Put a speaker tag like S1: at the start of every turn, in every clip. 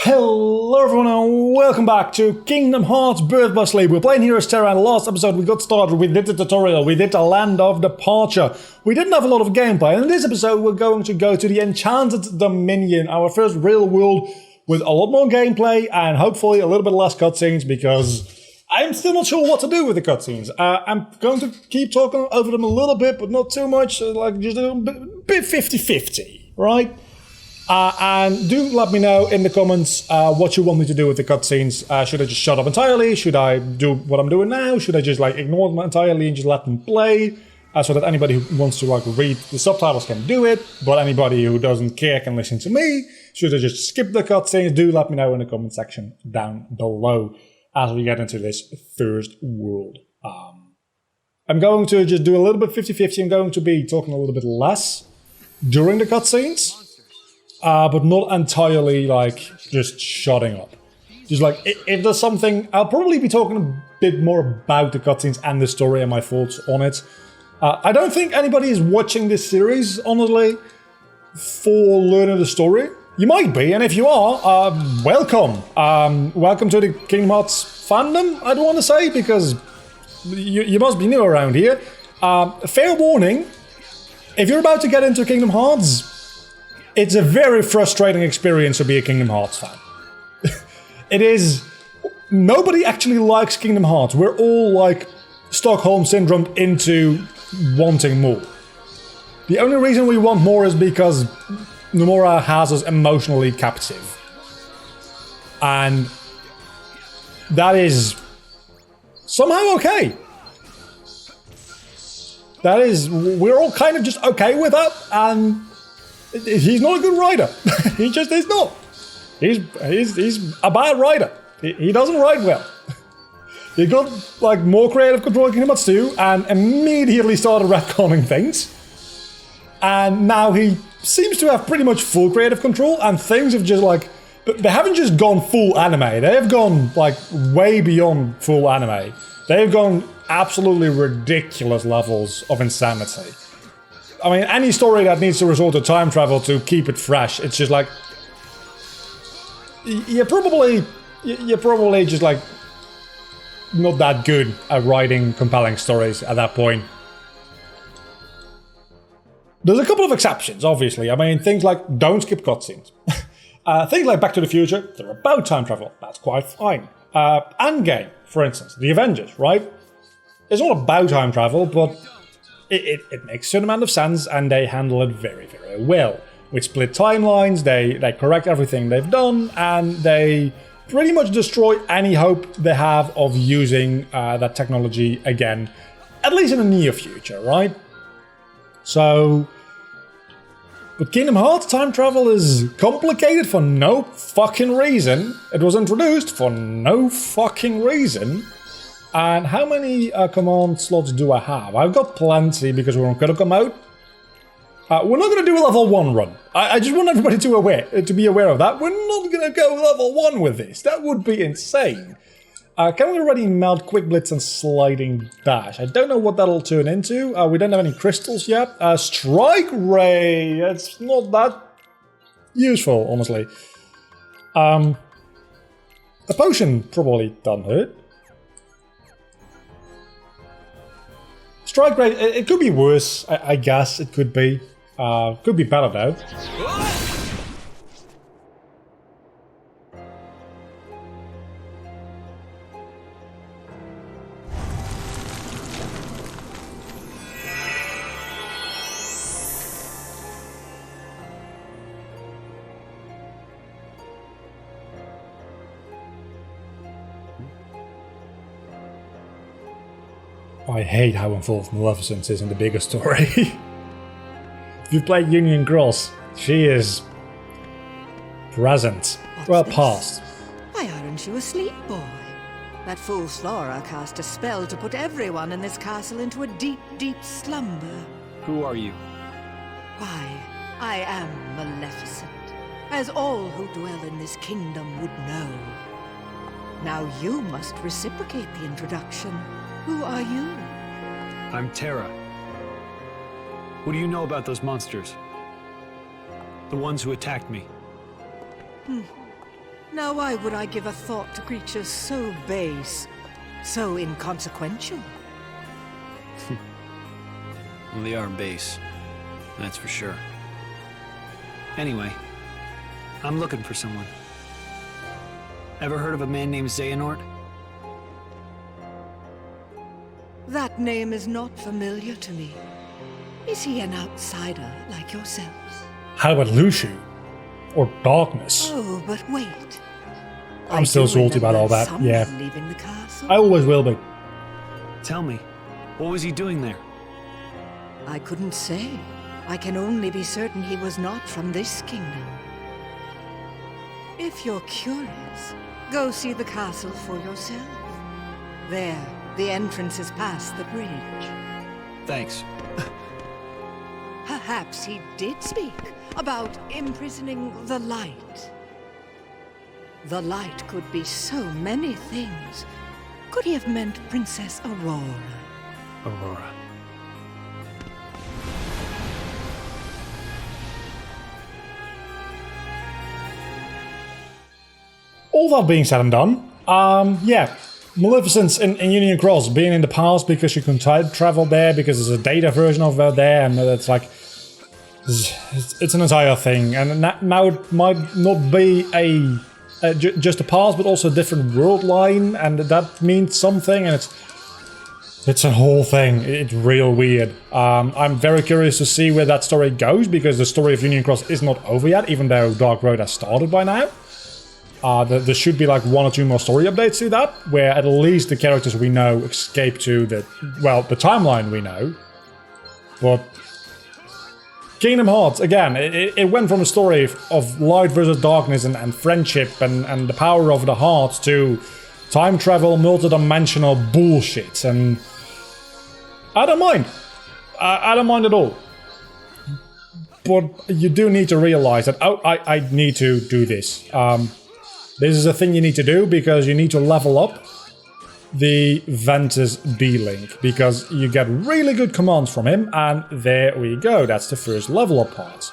S1: Hello everyone and welcome back to Kingdom Hearts Birth by Sleep. We're playing here as Terra, and last episode we got started, we did the tutorial, we did the Land of Departure. We didn't have a lot of gameplay, and in this episode we're going to go to the Enchanted Dominion, our first real world with a lot more gameplay and hopefully a little bit less cutscenes, because I'm still not sure what to do with the cutscenes. I'm going to keep talking over them a little bit, but not too much, like just a bit 50-50, right? And do let me know in the comments what you want me to do with the cutscenes. Should I just shut up entirely? Should I do what I'm doing now? Should I just ignore them entirely and just let them play? So that anybody who wants to read the subtitles can do it, but anybody who doesn't care can listen to me. Should I just skip the cutscenes? Do let me know in the comment section down below as we get into this first world. I'm going to just do a little bit 50-50. I'm going to be talking a little bit less during the cutscenes. But not entirely, just shutting up. Just, if there's something... I'll probably be talking a bit more about the cutscenes and the story and my thoughts on it. I don't think anybody is watching this series, honestly, for learning the story. You might be, and if you are, welcome. Welcome to the Kingdom Hearts fandom, I'd want to say, because you must be new around here. Fair warning, if you're about to get into Kingdom Hearts... It's a very frustrating experience to be a Kingdom Hearts fan. It is... Nobody actually likes Kingdom Hearts. We're all, Stockholm Syndrome into wanting more. The only reason we want more is because Nomura has us emotionally captive. And that is somehow okay. That is... We're all kind of just okay with that, and... He's not a good writer. He just is not. He's a bad writer. He doesn't write well. He got more creative control in Kingdom Hearts 2 and immediately started retconning things. And now he seems to have pretty much full creative control, and things have just they haven't just gone full anime. They have gone way beyond full anime. They've gone absolutely ridiculous levels of insanity. I mean, any story that needs to resort to time travel to keep it fresh, it's just you're probably just not that good at writing compelling stories at that point. There's a couple of exceptions, obviously. I mean, things like don't skip cutscenes. Things like Back to the Future, they're about time travel. That's quite fine. Endgame, for instance, the Avengers, right? It's not about time travel, but it makes a certain amount of sense, and they handle it very, very well. With split timelines, they correct everything they've done, and they pretty much destroy any hope they have of using that technology again, at least in the near future, right? So... But Kingdom Hearts time travel is complicated for no fucking reason. It was introduced for no fucking reason. And how many command slots do I have? I've got plenty because we're on critical mode. We're not going to do a level 1 run. I just want everybody to be aware of that. We're not going to go level 1 with this. That would be insane. Can we already melt Quick Blitz and Sliding Dash? I don't know what that'll turn into. We don't have any crystals yet. Strike Ray! It's not that useful, honestly. A potion probably doesn't hurt. Strike rate, it could be worse, I guess it could be. Could be better though. I hate how involved Maleficent is in the bigger story. If you've played Union Cross, she is... present. Well, past.
S2: Why aren't you asleep, boy? That fool Flora cast a spell to put everyone in this castle into a deep, deep slumber.
S3: Who are you?
S2: Why, I am Maleficent, as all who dwell in this kingdom would know. Now you must reciprocate the introduction. Who are you?
S3: I'm Terra. What do you know about those monsters? The ones who attacked me.
S2: Now why would I give a thought to creatures so base, so inconsequential?
S3: Well, they are base. That's for sure. Anyway, I'm looking for someone. Ever heard of a man named Xehanort?
S2: That name is not familiar to me. Is he an outsider like yourselves?
S1: How about Luciu? Or Darkness?
S2: Oh, but wait.
S1: I'm still salty about all that,
S2: someone
S1: yeah.
S2: leaving the castle.
S1: I always will be.
S3: Tell me, what was he doing there?
S2: I couldn't say. I can only be certain he was not from this kingdom. If you're curious, go see the castle for yourself. There, the entrance is past the bridge.
S3: Thanks.
S2: Perhaps he did speak about imprisoning the light. The light could be so many things. Could he have meant Princess Aurora?
S3: Aurora.
S1: All that being said and done, yeah, Maleficent's in Union Cross being in the past because she can time travel there because there's a data version of her there, and it's like it's an entire thing. And now it might not be just a past, but also a different world line, and that means something, and it's a whole thing. It's real weird. I'm very curious to see where that story goes because the story of Union Cross is not over yet, even though Dark Road has started by now. There should be like 1 or 2 more story updates to that, where at least the characters we know escape to the timeline we know. But Kingdom Hearts, again, it went from a story of light versus darkness and friendship and the power of the heart to time travel, multi-dimensional bullshit, and I don't mind. I don't mind at all. But you do need to realize that, I need to do this. This is a thing you need to do because you need to level up the Ventus D-Link because you get really good commands from him, and there we go. That's the first level up part.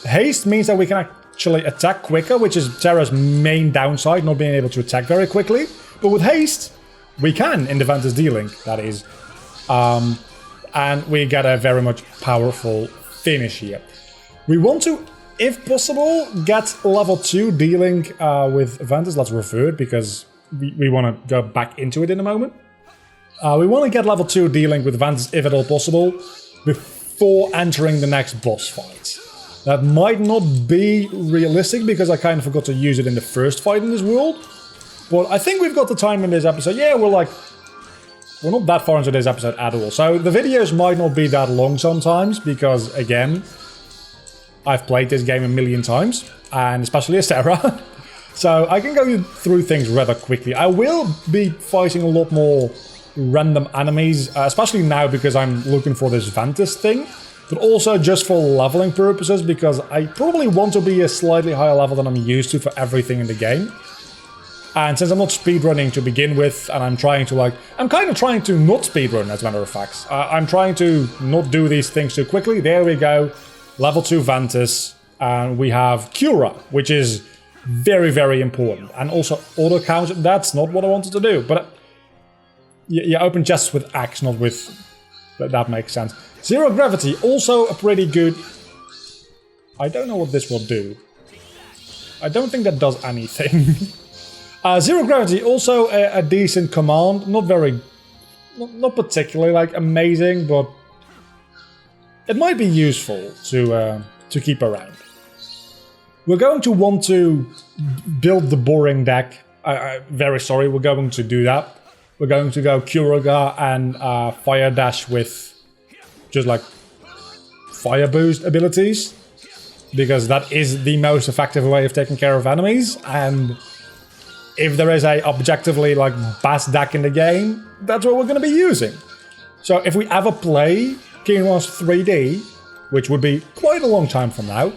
S1: Haste means that we can actually attack quicker, which is Terra's main downside, not being able to attack very quickly. But with haste, we can in the Ventus D-Link, that is. And we get a very much powerful finish here. We want to, if possible, get level 2 D-Link with Ventus. Let's refer it because we want to go back into it in a moment. We want to get level 2 D-Link with Ventus if at all possible before entering the next boss fight. That might not be realistic because I kind of forgot to use it in the first fight in this world. But I think we've got the time in this episode. Yeah, we're not that far into this episode at all. So the videos might not be that long sometimes because, again, I've played this game a million times, and especially as Terra. So I can go through things rather quickly. I will be fighting a lot more random enemies, especially now because I'm looking for this Ventus thing, but also just for leveling purposes because I probably want to be a slightly higher level than I'm used to for everything in the game. And since I'm not speedrunning to begin with, and I'm kind of trying to not speedrun, as a matter of fact. I'm trying to not do these things too quickly. There we go. Level 2 Ventus, and we have Cura, which is very, very important. And also auto count, that's not what I wanted to do. But you open chests with Axe, not with... That makes sense. Zero Gravity, also a pretty good... I don't know what this will do. I don't think that does anything. Zero Gravity, also a decent command. Not particularly amazing, but it might be useful to keep around. We're going to want to build the boring deck. Very sorry, we're going to do that. We're going to go Kuraga and Fire Dash with just Fire Boost abilities. Because that is the most effective way of taking care of enemies. And if there is a objectively best deck in the game, that's what we're going to be using. So if we ever play Kingdom Hearts 3D, which would be quite a long time from now,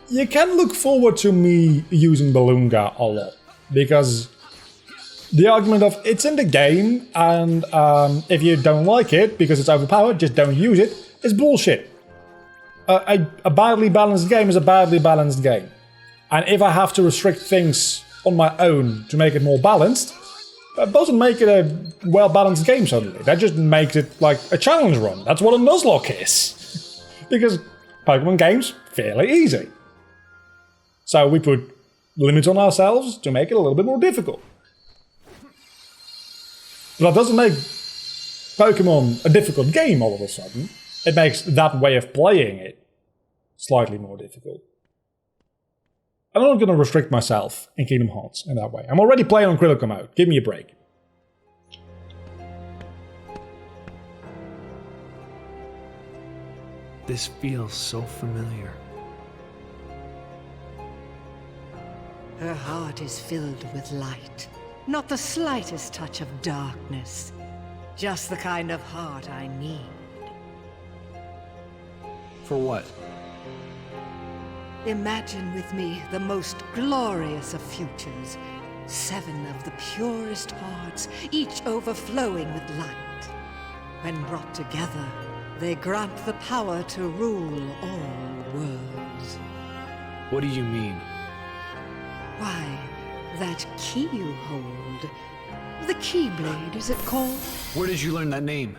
S1: you can look forward to me using Balloonga a lot. Because the argument of it's in the game, and if you don't like it because it's overpowered, just don't use it, is bullshit. A badly balanced game is a badly balanced game. And if I have to restrict things on my own to make it more balanced, that doesn't make it a well-balanced game suddenly. That just makes it like a challenge run. That's what a Nuzlocke is. Because Pokemon games, fairly easy. So we put limits on ourselves to make it a little bit more difficult. But that doesn't make Pokemon a difficult game all of a sudden. It makes that way of playing it slightly more difficult. I'm not going to restrict myself in Kingdom Hearts in that way. I'm already playing on critical mode. Give me a break.
S3: This feels so familiar.
S2: Her heart is filled with light. Not the slightest touch of darkness. Just the kind of heart I need.
S3: For what?
S2: Imagine with me the most glorious of futures. 7 of the purest hearts, each overflowing with light. When brought together, they grant the power to rule all worlds.
S3: What do you mean?
S2: Why, that key you hold. The Keyblade, is it called?
S3: Where did you learn that name?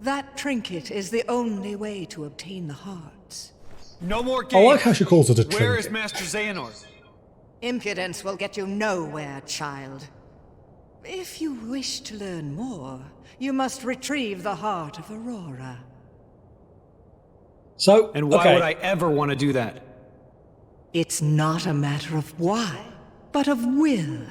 S2: That trinket is the only way to obtain the hearts.
S3: No more
S1: I
S3: games!
S1: like how she calls it a
S3: Where is
S1: trinket.
S3: Master Xehanort?
S2: Impudence will get you nowhere, child. If you wish to learn more, you must retrieve the heart of Aurora.
S1: So,
S3: And why
S1: okay.
S3: would I ever want to do that?
S2: It's not a matter of why, but of will.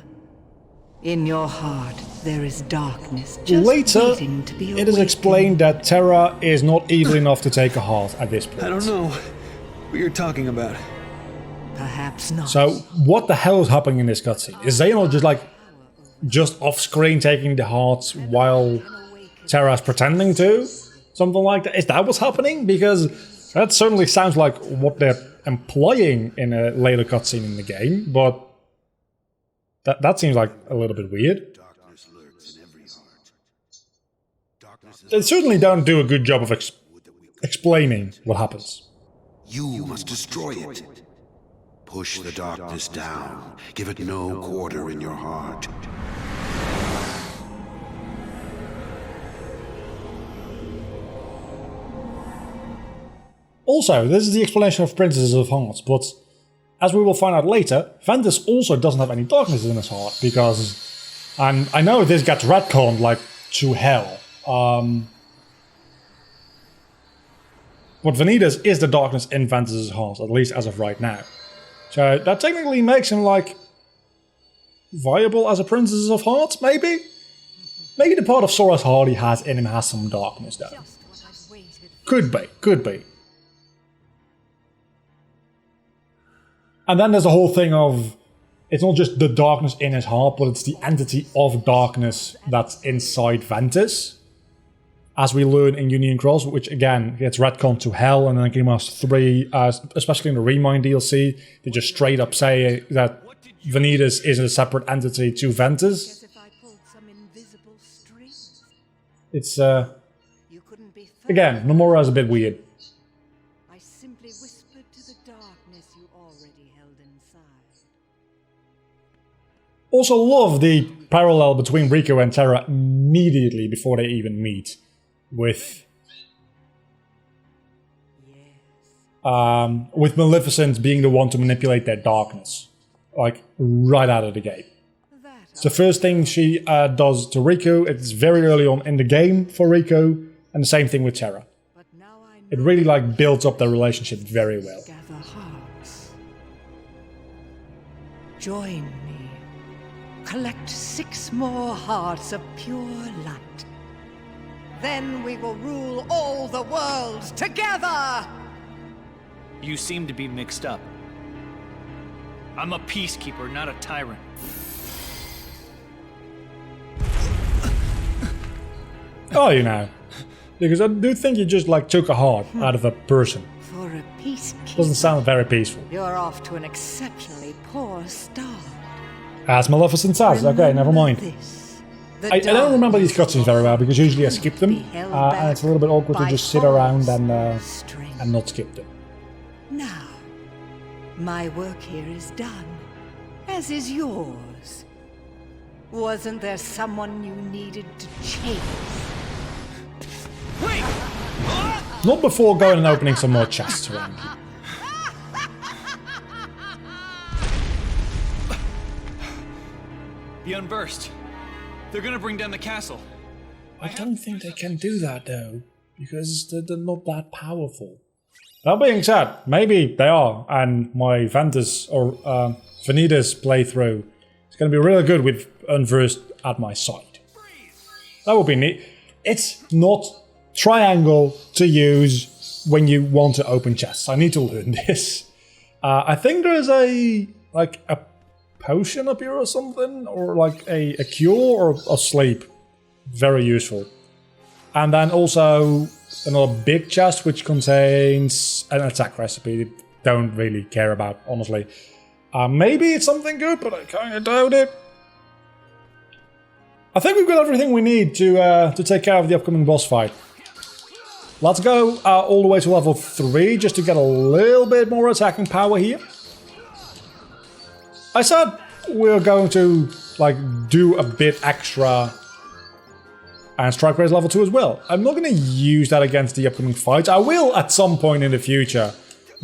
S2: In your heart, there is darkness just
S1: Later,
S2: waiting to be
S1: it is
S2: awakened.
S1: explained that Terra is not evil enough to take a heart at this point.
S3: I don't know what you're talking about.
S2: Perhaps not.
S1: So, what the hell is happening in this cutscene? Is Xehanort just like, just off-screen taking the hearts while Terra's pretending to? Something like that? Is that what's happening? Because that certainly sounds like what they're implying in a later cutscene in the game, but that seems like a little bit weird. They certainly don't do a good job of explaining what happens.
S4: You must destroy it. Push the darkness down. Give it no quarter in your heart.
S1: Also, this is the explanation of Princesses of Hearts, but as we will find out later, Ventus also doesn't have any darkness in his heart, because I know this gets retconned like to hell. But Vanitas is the darkness in Ventus' heart, at least as of right now. So that technically makes him like viable as a Princess of Hearts, maybe? Maybe the part of Sora's heart he has in him has some darkness though.
S2: Just what I've waited for.
S1: Could be. And then there's the whole thing of, it's not just the darkness in his heart, but it's the entity of darkness that's inside Ventus. As we learn in Union Cross, which again gets retconned to hell, and then in Kingdom Hearts 3, especially in the Remind DLC, they just straight up say that Vanitas is a separate entity to Ventus.
S2: As if I pulled some invisible string.
S1: It's,
S2: You couldn't be further.
S1: again, Nomura is a bit weird.
S2: I simply whispered to the darkness you already held inside.
S1: Also love the parallel between Rico and Terra immediately before they even meet. With Maleficent being the one to manipulate their darkness, like right out of the gate. It's the first thing she does to Riku. It's very early on in the game for Riku, and the same thing with Terra.
S2: But now I know
S1: It really like builds up their relationship very well.
S2: gather hearts. Join me. Collect 6 more hearts of pure light. Then we will rule all the worlds together!
S3: You seem to be mixed up. I'm a peacekeeper, not a tyrant.
S1: Oh, you know, because I do think you just like took a heart out of a person.
S2: For a peacekeeper,
S1: Doesn't sound very peaceful.
S2: you're off to an exceptionally poor start.
S1: As Maleficent says. Okay, never mind.
S2: This.
S1: I don't remember these cutscenes very well because usually I skip them, and it's a little bit awkward to just sit around and not skip them.
S2: Now, My work here is done, as is yours. Wasn't there someone you needed to chase?
S3: Wait!
S1: Not before going and opening some more chests around here.
S3: The Unburst. They're gonna bring down the castle.
S1: I don't think they can do that though, because they're not that powerful. That being said, maybe they are, and my Ventus or Vanitas playthrough is going to be really good with Unversed at my side. That would be neat. It's not triangle to use when you want to open chests. I need to learn this. I think there's a potion up here or something, or like a cure or a sleep. Very useful. And then also another big chest which contains an attack recipe. Don't really care about, honestly. Maybe it's something good, but I kind of doubt it. I think we've got everything we need to take care of the upcoming boss fight. Let's go all the way to level 3 just to get a little bit more attacking power here. I said we're going to do a bit extra and strike rate level 2 as well. I'm not going to use that against the upcoming fights. I will at some point in the future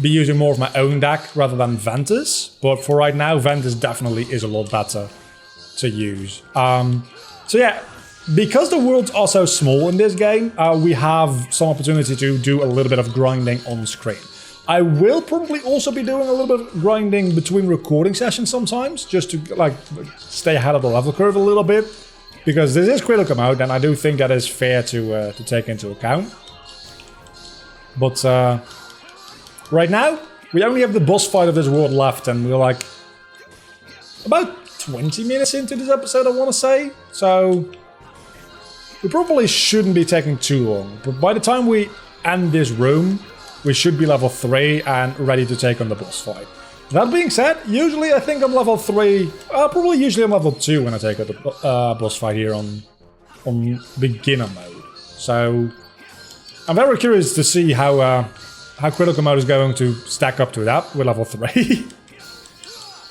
S1: be using more of my own deck rather than Ventus, but for right now Ventus definitely is a lot better to use. So yeah, because the worlds are so small in this game, we have some opportunity to do a little bit of grinding on screen. I will probably also be doing a little bit of grinding between recording sessions sometimes, just to stay ahead of the level curve a little bit, because this is critical mode, and I do think that is fair to take into account. But right now, we only have the boss fight of this world left, and we're like about 20 minutes into this episode, I want to say. So we probably shouldn't be taking too long. But by the time we end this room, we should be level 3 and ready to take on the boss fight. That being said, usually I think I'm level 3, probably usually I'm level 2 when I take on the boss fight here on beginner mode. So I'm very curious to see how critical mode is going to stack up to that with level 3.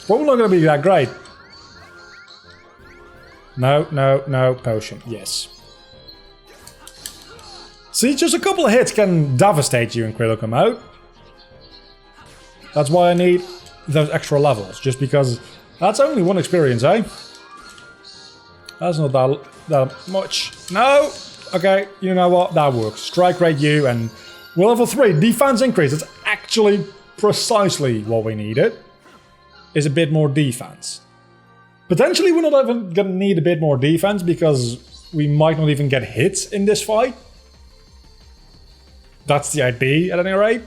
S1: Probably not going to be that great. No, potion, yes. See, just a couple of hits can devastate you in critical mode. That's why I need those extra levels, just because that's only one experience, eh? That's not that much. No! Okay, you know what? That works. Strike rate you, and we're level 3. Defense increase. It's actually precisely what we needed. Is a bit more defense. Potentially we're not even gonna need a bit more defense, because we might not even get hits in this fight. That's the idea, at any rate.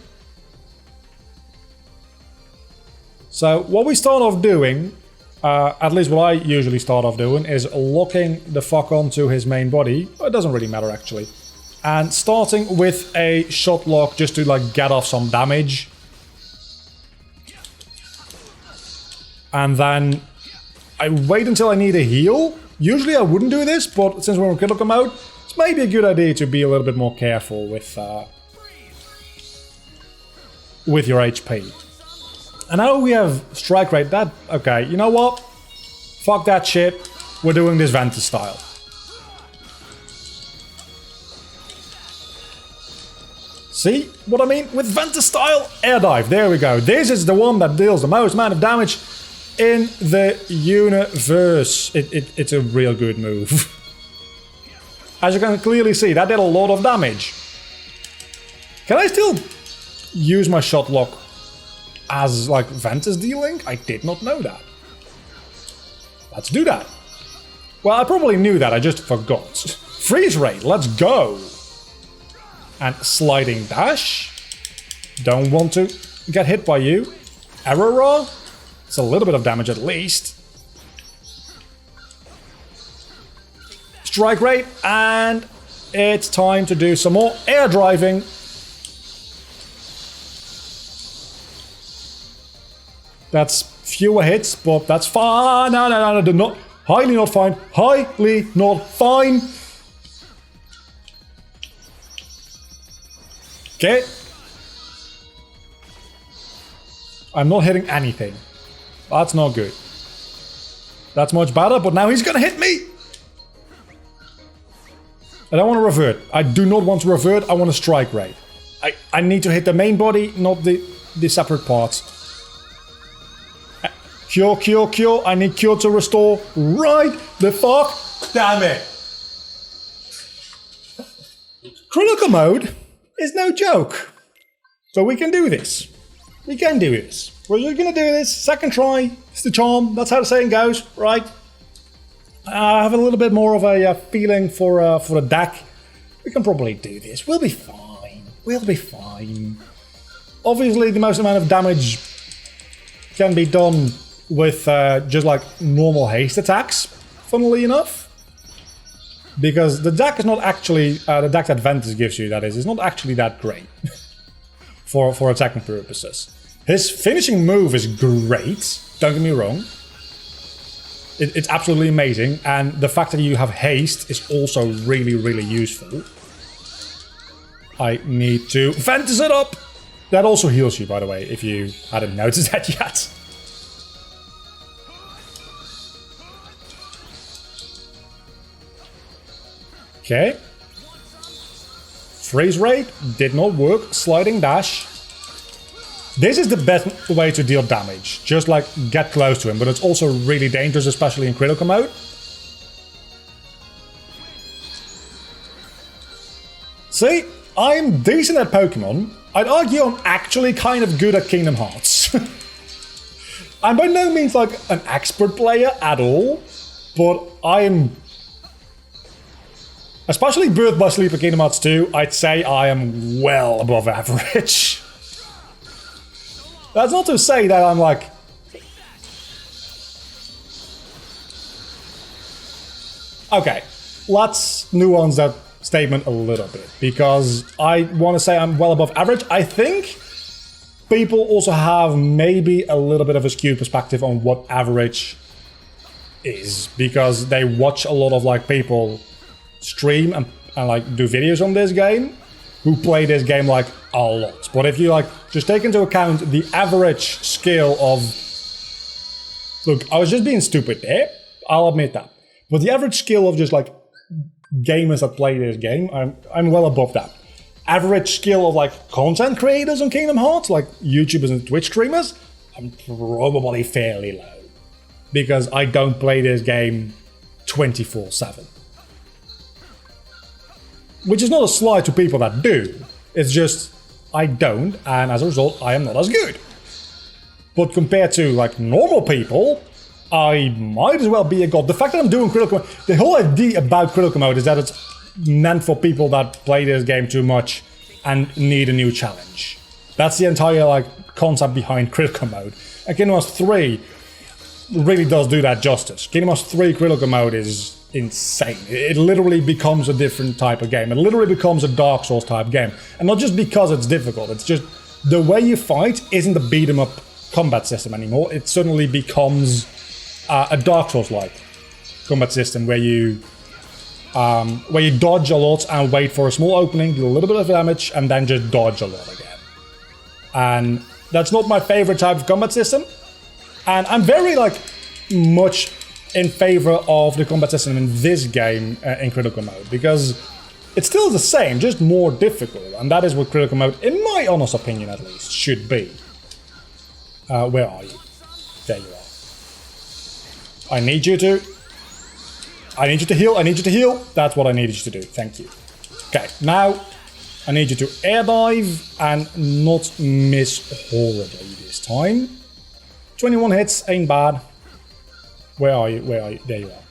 S1: So what we start off doing, at least what I usually start off doing, is locking the fuck onto his main body. It doesn't really matter, actually. And starting with a shot lock just to get off some damage. And then I wait until I need a heal. Usually I wouldn't do this, but since we're in critical mode, it's maybe a good idea to be a little bit more careful with your HP. And now we have strike rate. That okay, you know what? Fuck that shit. We're doing this Ventus style. See what I mean? With Ventus style, air dive. There we go. This is the one that deals the most amount of damage in the universe. It's a real good move. As you can clearly see, that did a lot of damage. Can I still use my shot lock as Ventus dealing? I did not know that. Let's do that. Well, I probably knew that, I just forgot. Freeze rate, let's go. And sliding dash. Don't want to get hit by you. Arrow roll. It's a little bit of damage at least. Strike rate, and it's time to do some more air driving. That's fewer hits, but that's fine. No, not highly not fine. Highly not fine. Okay. I'm not hitting anything. That's not good. That's much better, but now he's gonna hit me! I don't want to revert. I do not want to revert, I want to strike rate. I need to hit the main body, not the separate parts. Cure, cure, cure. I need cure to restore. Right the fuck. Damn it. Critical mode is no joke. So we can do this. We can do this. We're just gonna do this. Second try. It's the charm. That's how the saying goes, right? I have a little bit more of a feeling for the deck. We can probably do this. We'll be fine. We'll be fine. Obviously, the most amount of damage can be done with just like normal haste attacks, funnily enough. Because the deck is not actually, the deck that Ventus gives you, that is not actually that great for attacking purposes. His finishing move is great, don't get me wrong. It's absolutely amazing, and the fact that you have haste is also really, really useful. I need to Ventus it up! That also heals you, by the way, if you hadn't noticed that yet. Okay. Freeze rate did not work. Sliding dash. This is the best way to deal damage. Just like get close to him, but it's also really dangerous, especially in critical mode. See, I'm decent at Pokemon. I'd argue I'm actually kind of good at Kingdom Hearts. I'm by no means like an expert player at all, but I'm... Especially Birth by Sleep and Kingdom Hearts 2, I'd say I am well above average. That's not to say that I'm like... Okay, let's nuance that statement a little bit, because I want to say I'm well above average. I think people also have maybe a little bit of a skewed perspective on what average is, because they watch a lot of like people stream and like do videos on this game who play this game like a lot. But if you like just take into account the average skill of... Look, I was just being stupid there, I'll admit that. But the average skill of just like gamers that play this game, I'm well above that. Average skill of like content creators on Kingdom Hearts, like YouTubers and Twitch streamers, I'm probably fairly low. Because I don't play this game 24/7. Which is not a slight to people that do. It's just, I don't, and as a result, I am not as good. But compared to, like, normal people, I might as well be a god. The fact that I'm doing critical mode, the whole idea about critical mode is that it's meant for people that play this game too much and need a new challenge. That's the entire, like, concept behind critical mode. And Kingdom Hearts 3 really does do that justice. Kingdom Hearts 3 critical mode is insane. It literally becomes a different type of game. It literally becomes a Dark Souls type game. And not just because it's difficult, it's just the way you fight isn't the beat 'em up combat system anymore. It suddenly becomes a Dark Souls-like combat system where you dodge a lot and wait for a small opening, do a little bit of damage, and then just dodge a lot again. And that's not my favorite type of combat system. And I'm very like much in favor of the combat system in this game in critical mode, because it's still the same, just more difficult, and that is what critical mode, in my honest opinion at least, should be. Where are you? There you are. I need you to heal, I need you to heal. That's what I needed you to do, thank you. Okay, now I need you to air dive and not miss horribly this time. 21 hits, ain't bad. Where are you? Where are you? There you are.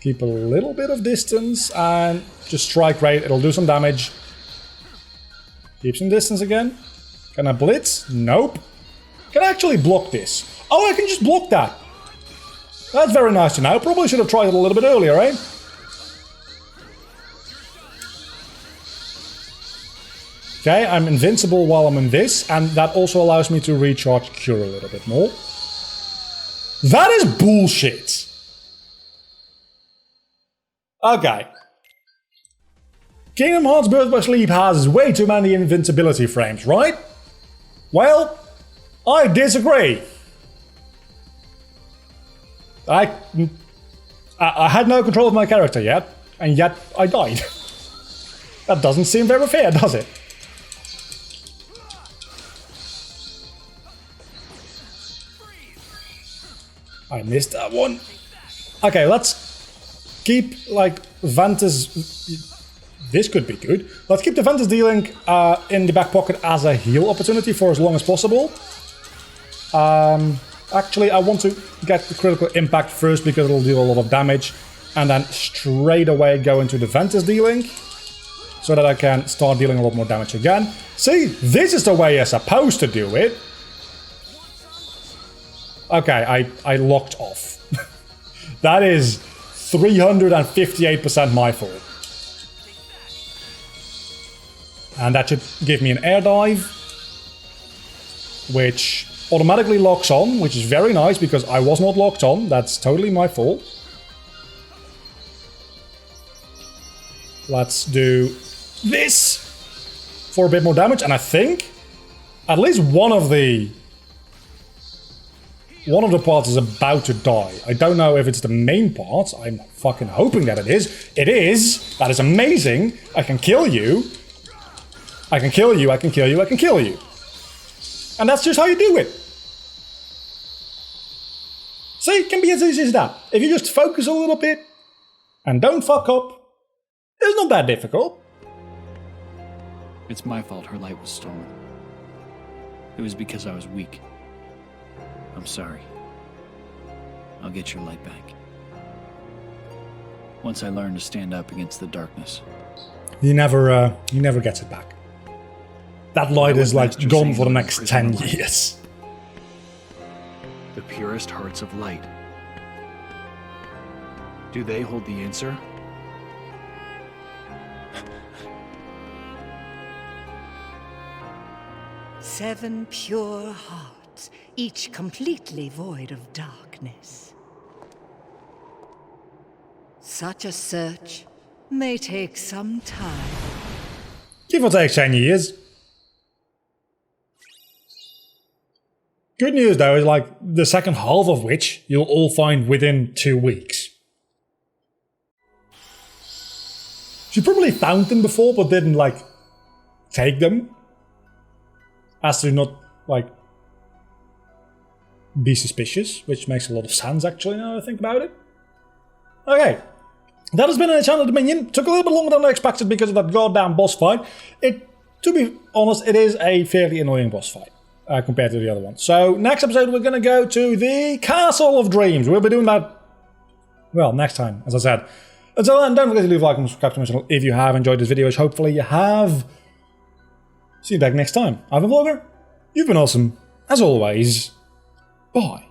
S1: Keep a little bit of distance and just strike rate. It'll do some damage. Keep some distance again. Can I blitz? Nope. Can I actually block this? Oh, I can just block that. That's very nice to know. Probably should have tried it a little bit earlier, eh? Okay, I'm invincible while I'm in this, and that also allows me to recharge Cure a little bit more. That is bullshit! Okay. Kingdom Hearts Birth by Sleep has way too many invincibility frames, right? Well, I disagree. I had no control of my character yet, and yet I died. That doesn't seem very fair, does it? I missed that one. Okay, let's keep, like, Ventus... This could be good. Let's keep the Ventus dealing in the back pocket as a heal opportunity for as long as possible. Actually, I want to get the critical impact first because it'll deal a lot of damage. And then straight away go into the Ventus dealing. So that I can start dealing a lot more damage again. See, this is the way you're supposed to do it. Okay, I locked off. That is 358% my fault. And that should give me an air dive, which automatically locks on, which is very nice because I was not locked on. That's totally my fault. Let's do this for a bit more damage, and I think at least one of the parts is about to die. I don't know if it's the main part. I'm fucking hoping that it is. It is. That is amazing. I can kill you. I can kill you, I can kill you, I can kill you. And that's just how you do it. See, it can be as easy as that. If you just focus a little bit and don't fuck up, it's not that difficult.
S3: It's my fault her light was stolen. It was because I was weak. I'm sorry. I'll get your light back. Once I learn to stand up against the darkness.
S1: He never gets it back. That light is like gone for the next 10 years.
S3: The purest hearts of light. Do they hold the answer?
S2: Seven pure hearts, each completely void of darkness. Such a search may take some time.
S1: Give or take 10 years. Good news though is like the second half of which you'll all find within 2 weeks. She probably found them before but didn't like take them. As to not like be suspicious, which makes a lot of sense actually now I think about it. Okay. That has been an Enchanted Dominion. Took a little bit longer than I expected because of that goddamn boss fight. To be honest, it is a fairly annoying boss fight. Compared to the other one. So, next episode we're going to go to the Castle of Dreams. We'll be doing that, well, next time, as I said. Until then, don't forget to leave a like and subscribe to my channel if you have enjoyed this video, which hopefully you have. See you back next time. I've been Vlogger. You've been awesome. As always, bye.